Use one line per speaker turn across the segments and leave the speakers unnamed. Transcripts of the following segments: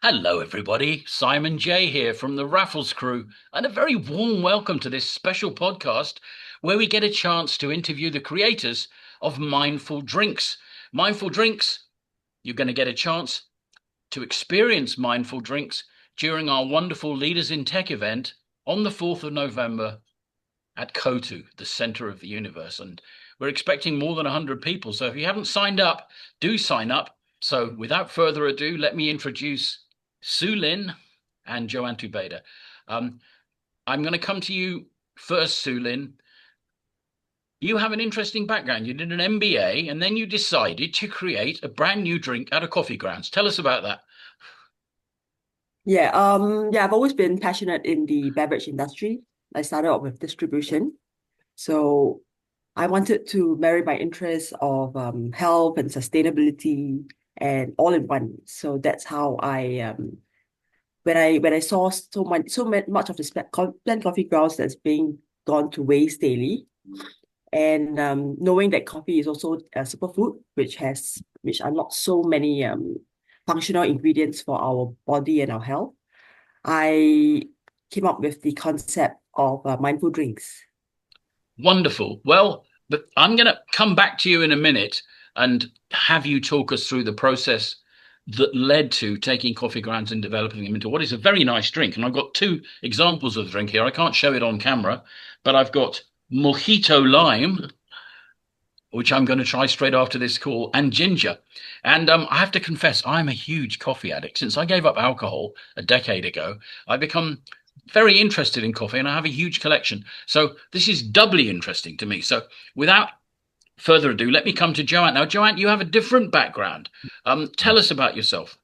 Hello, everybody. Simon J here from the Raffles crew, and a very warm welcome to this special podcast where we get a chance to interview the creators of Mindful Drinks. Mindful Drinks, you're going to get a chance to experience Mindful Drinks during our wonderful Leaders in Tech event on the 4th of November at Kotu, the center of the universe. And we're expecting more than 100 people. So if you haven't signed up, do sign up. So without further ado, let me introduce Su Lin and Joant Úbeda. I'm going to come to you first, Su Lin. You have an interesting background. You did an MBA and then you decided to create a brand new drink out of coffee grounds. Tell us about that.
I've always been passionate in the beverage industry. I started off with distribution. So I wanted to marry my interests of health and sustainability and all in one. So that's how when I saw much of the plant coffee grounds that's being gone to waste daily, and knowing that coffee is also a superfood, which unlocks so many functional ingredients for our body and our health, I came up with the concept of mindful drinks.
Wonderful. Well, but I'm going to come back to you in a minute and have you talk us through the process that led to taking coffee grounds and developing them into what is a very nice drink. And I've got two examples of the drink here. I can't show it on camera, but I've got Mojito Lime, which I'm going to try straight after this call, and ginger. And I have to confess, I'm a huge coffee addict. Since I gave up alcohol a decade ago, I've become very interested in coffee and I have a huge collection. So this is doubly interesting to me. So without further ado, let me come to Joant. Now, Joant, you have a different background. Tell us about yourself.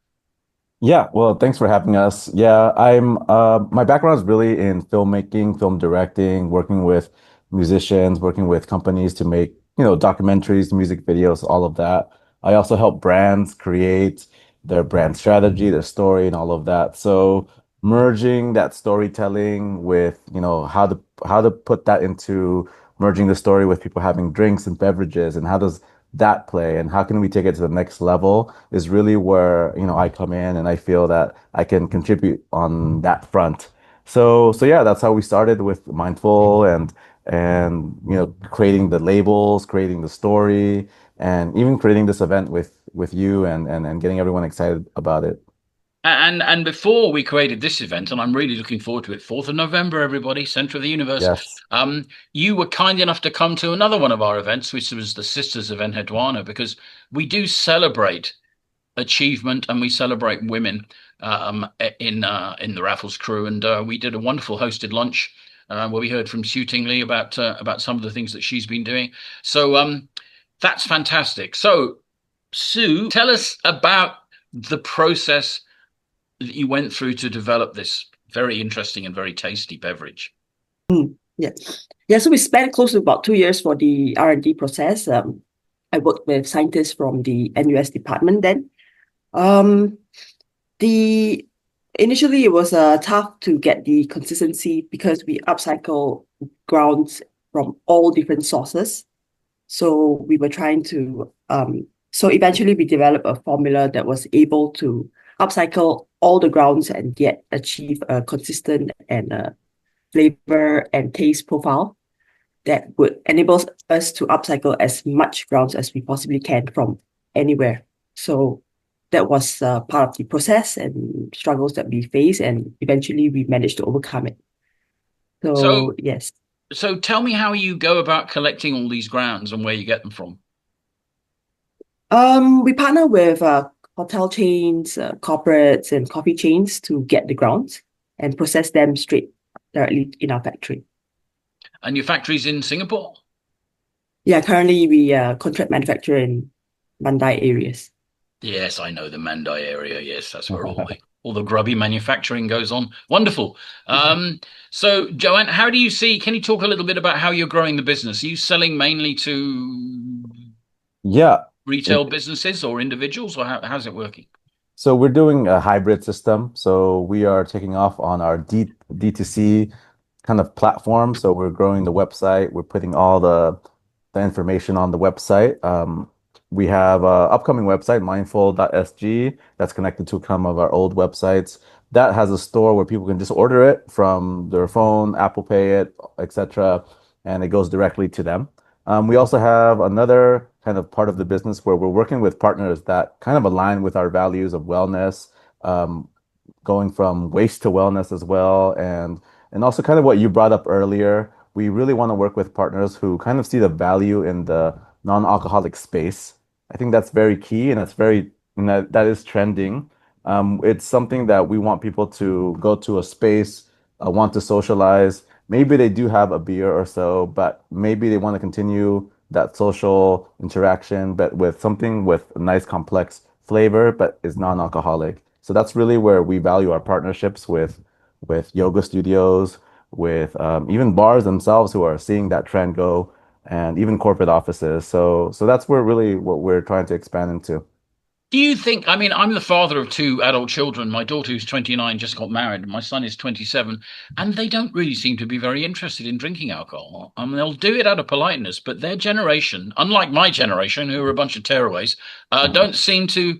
Yeah, well, thanks for having us. My background is really in filmmaking, film directing, working with musicians, working with companies to make, documentaries, music videos, all of that. I also help brands create their brand strategy, their story, and all of that. So merging that storytelling with, how to put that into merging the story with people having drinks and beverages, and how does that play and how can we take it to the next level is really where I come in, and I feel that I can contribute on that front. So yeah, that's how we started with Mindful, and creating the labels, creating the story, and even creating this event with you, and getting everyone excited about it.
And before we created this event, and I'm really looking forward to it, 4th of November, everybody, Center of the Universe.
Yes.
You were kind enough to come to another one of our events, which was the Sisters of Enheduanna, because we do celebrate achievement and we celebrate women in the Raffles crew. And we did a wonderful hosted lunch where we heard from Su Tingley about some of the things that she's been doing. So that's fantastic. So, Su, tell us about the process that you went through to develop this very interesting and very tasty beverage.
Yeah. Yeah, so we spent close to about 2 years for the R&D process. I worked with scientists from the NUS department then. Um, the Initially it was tough to get the consistency because we upcycle grounds from all different sources. So we were trying to so eventually we developed a formula that was able to upcycle all the grounds and yet achieve a consistent and flavor and taste profile that would enable us to upcycle as much grounds as we possibly can from anywhere. So that was part of the process and struggles that we face, and eventually we managed to overcome it.
So,
So yes.
so tell me how you go about collecting all these grounds and where you get them from.
We partner with hotel chains, corporates, and coffee chains to get the grounds and process them straight directly in our factory.
And your factory's in Singapore?
Yeah, currently we contract manufacture in Mandai areas.
Yes, I know the Mandai area. Yes, that's where all the grubby manufacturing goes on. Wonderful. So Joanne, how do you see, can you talk a little bit about how you're growing the business? Are you selling mainly to
Yeah.
retail businesses or individuals, or how's it working?
So we're doing a hybrid system. So we are taking off on our D2C kind of platform. So we're growing the website. We're putting all the information on the website. We have an upcoming website, mindful.sg, that's connected to some of our old websites. That has a store where people can just order it from their phone, Apple Pay it, etc., and it goes directly to them. We also have another kind of part of the business where we're working with partners that kind of align with our values of wellness, um, going from waste to wellness as well, and also kind of what you brought up earlier. We really want to work with partners who kind of see the value in the non-alcoholic space. I think that's very key, and that's very and that is trending. It's something that we want people to go to a space, want to socialize. Maybe they do have a beer or so, but maybe they want to continue that social interaction, but with something with a nice complex flavor, but is non-alcoholic. So that's really where we value our partnerships with yoga studios, with even bars themselves who are seeing that trend go, and even corporate offices. So that's where really what we're trying to expand into.
Do you think, I mean, I'm the father of two adult children. My daughter, who's 29, just got married, and my son is 27, and they don't really seem to be very interested in drinking alcohol. I mean, they'll do it out of politeness, but their generation, unlike my generation, who are a bunch of tearaways,
Mhm.
don't seem to.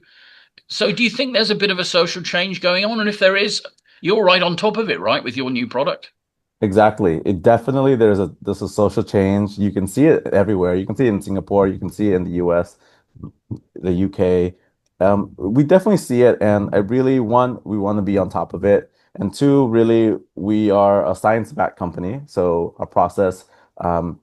So, do you think there's a bit of a social change going on? And if there is, you're right on top of it, right, with your new product?
Exactly. It definitely there's a social change. You can see it everywhere. You can see it in Singapore. You can see it in the US, the UK. We definitely see it, and I really we want to be on top of it. And two, really, we are a science-backed company, so our process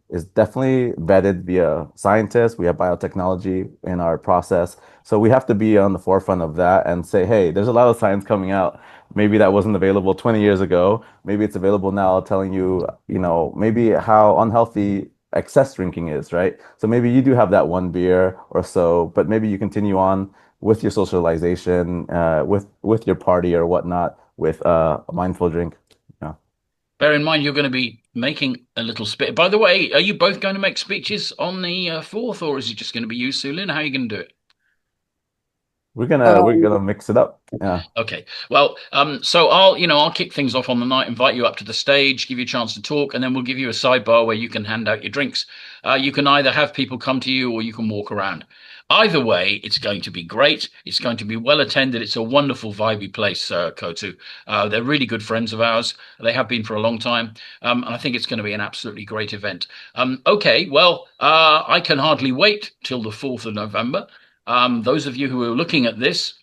is definitely vetted via scientists. We have biotechnology in our process, so we have to be on the forefront of that and say, hey, there's a lot of science coming out. Maybe that wasn't available 20 years ago. Maybe it's available now, telling you, maybe how unhealthy excess drinking is, right? So maybe you do have that one beer or so, but maybe you continue on with your socialization, with your party or whatnot, with a mindful drink. Yeah.
Bear in mind, you're going to be making a little spit. By the way, are you both going to make speeches on the 4th, or is it just going to be you, Su Lin? How are you going to do it?
We're
Um,
gonna mix it up. Yeah.
Okay. Well, so I'll kick things off on the night, invite you up to the stage, give you a chance to talk, and then we'll give you a sidebar where you can hand out your drinks. You can either have people come to you or you can walk around. Either way, it's going to be great. It's going to be well attended. It's a wonderful, vibey place, Kotu. They're really good friends of ours. They have been for a long time. And I think it's going to be an absolutely great event. Okay, well, I can hardly wait till the 4th of November. Those of you who are looking at this,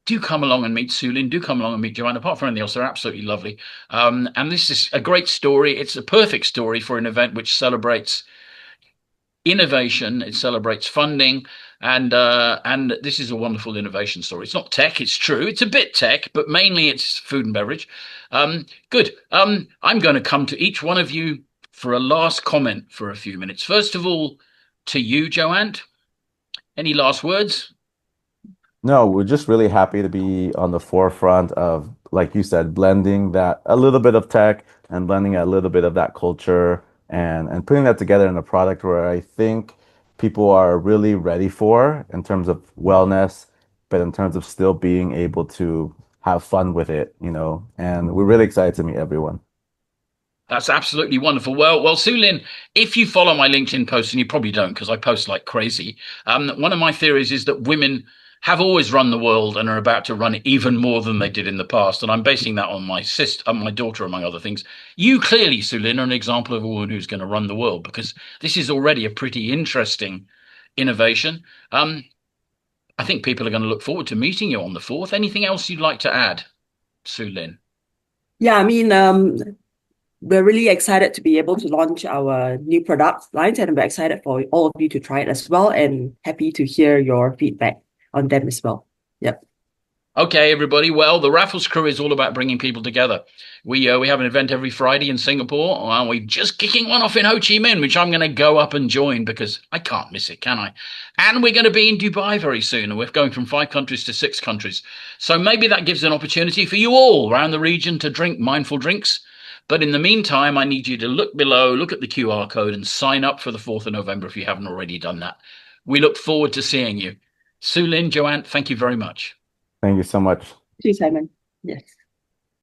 do come along and meet Su Lin. Do come along and meet Joant. Apart from anything else, they're absolutely lovely. And this is a great story. It's a perfect story for an event which celebrates innovation. It celebrates funding, and this is a wonderful innovation story. It's not tech. It's true. It's a bit tech, but mainly it's food and beverage. Good. I'm going to come to each one of you for a last comment for a few minutes. First of all, to you, Joant. Any last words?
No, we're just really happy to be on the forefront of, like you said, blending that a little bit of tech and blending a little bit of that culture and putting that together in a product where I think people are really ready for in terms of wellness, but in terms of still being able to have fun with it. And we're really excited to meet everyone.
That's absolutely wonderful. Well, Su Lin, if you follow my LinkedIn posts, and you probably don't because I post like crazy, one of my theories is that women have always run the world and are about to run it even more than they did in the past. And I'm basing that on my sister, on my daughter, among other things. You clearly, Su Lin, are an example of a woman who's going to run the world because this is already a pretty interesting innovation. I think people are going to look forward to meeting you on the 4th. Anything else you'd like to add, Su Lin?
yeah, I mean, we're really excited to be able to launch our new product lines, and we're excited for all of you to try it as well, and happy to hear your feedback on them as well. Yep.
Okay, everybody. Well, the Raffles crew is all about bringing people together. We have an event every Friday in Singapore, and we're just kicking one off in Ho Chi Minh, which I'm going to go up and join because I can't miss it, can I? And we're going to be in Dubai very soon, and we're going from 5 countries to 6 countries. So maybe that gives an opportunity for you all around the region to drink mindful drinks. But in the meantime, I need you to look below, look at the QR code, and sign up for the 4th of November if you haven't already done that. We look forward to seeing you. Su Lin, Joanne, thank you very much.
Thank you so much.
Thank you, Simon. Yes.